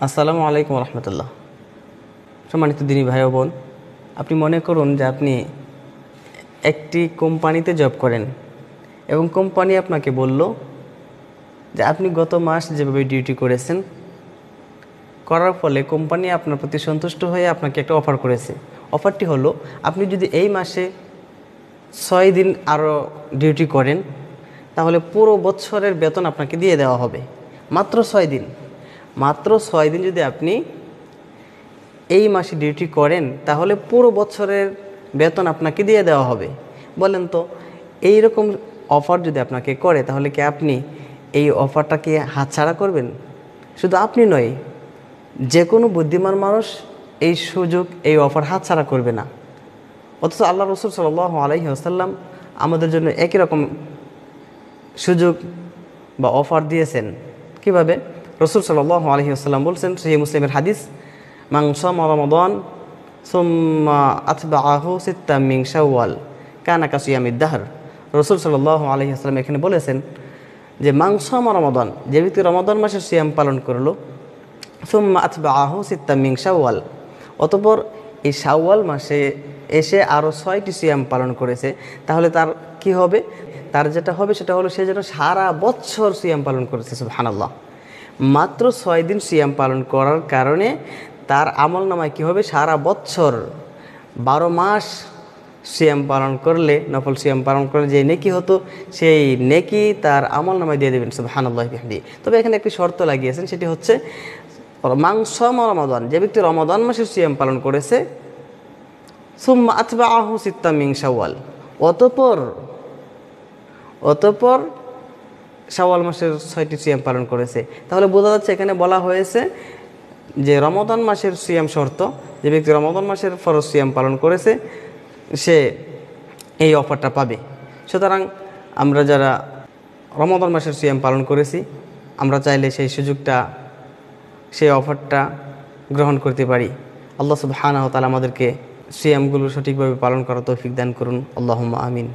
আসসালামু আলাইকুম রহমতুল্লাহ। সম্মানিত দিনী ভাই ও বোন, আপনি মনে করুন যে আপনি একটি কোম্পানিতে জব করেন এবং কোম্পানি আপনাকে বলল যে আপনি গত মাস যেভাবে ডিউটি করেছেন, করার ফলে কোম্পানি আপনার প্রতি সন্তুষ্ট হয়ে আপনাকে একটা অফার করেছে। অফারটি হলো, আপনি যদি এই মাসে 6 দিন আরও ডিউটি করেন তাহলে পুরো বছরের বেতন আপনাকে দিয়ে দেওয়া হবে। মাত্র 6 দিন, মাত্র 6 দিন যদি আপনি এই মাসে ডিউটি করেন তাহলে পুরো বছরের বেতন আপনাকে দিয়ে দেওয়া হবে। বলেন তো, এই রকম অফার যদি আপনাকে করে তাহলে কি আপনি এই অফারটাকে হাতছাড়া করবেন? শুধু আপনি নয়, যে কোনো বুদ্ধিমান মানুষ এই সুযোগ, এই অফার হাতছাড়া করবে না। অথচ আল্লাহ রসুল সাল্লাল্লাহু আলাইহি ওয়াসাল্লাম আমাদের জন্য একই রকম সুযোগ বা অফার দিয়েছেন। কিভাবে? রসুল সাল্লাল্লাহু আলাইহি ওয়াসাল্লাম বলছেন, সহিহ মুসলিমের হাদিস, মান সামা রমাদান সুম্মা আতবাআহু সিত্তাম মিন শাওয়াল কানা কাসিয়ামিদ দাহর। রসুল সাল্লাল্লাহু আলাইহি ওয়াসাল্লাম এখানে বলেছেন যে মান সামা রমাদান, যে ব্যক্তি রমাদান মাসের সিয়াম পালন করলো, সুম্মা আতবাআহু সিত্তাম মিন শাওয়াল, অতঃপর এই শাওয়াল মাসে এসে আরও 6টি সিয়াম পালন করেছে, তাহলে তার কি হবে? তার যেটা হবে সেটা হলো সে যেন সারা বছর সিয়াম পালন করেছে। সুবহানাল্লাহ। মাত্র 6 দিন সিয়াম পালন করার কারণে তার আমল নামায় কী হবে? সারা বছর 12 মাস সিয়াম পালন করলে, নফল সিয়াম পালন করলে যে নেকি হতো, সেই নেকি তার আমল নামায় দিয়ে দেবেন। সুবহানাল্লাহ বিহামদিহি। তবে এখানে একটি শর্ত লাগিয়েছেন, সেটি হচ্ছে মাংসমা রমাদান, যে ব্যক্তি রমাদান মাসের সিয়াম পালন করেছে, সুম্মা আতবাআহু সিত্তাম মিন শাওয়াল, অতঃপর শাওয়াল মাসের 6টি সিয়াম পালন করেছে। তাহলে বোঝা যাচ্ছে এখানে বলা হয়েছে যে রমাদান মাসের সিয়াম শর্ত, যে ব্যক্তি রমাদান মাসের ফরজ সিয়াম পালন করেছে সে এই অফারটা পাবে। সুতরাং আমরা যারা রমাদান মাসের সিয়াম পালন করেছি, আমরা চাইলে সেই সুযোগটা, সেই অফারটা গ্রহণ করতে পারি। আল্লাহ সুবহানাহু ওয়া তাআলা আমাদেরকে সিয়ামগুলো সঠিকভাবে পালন করার তৌফিক দান করুন। আল্লাহুম্মা আমিন।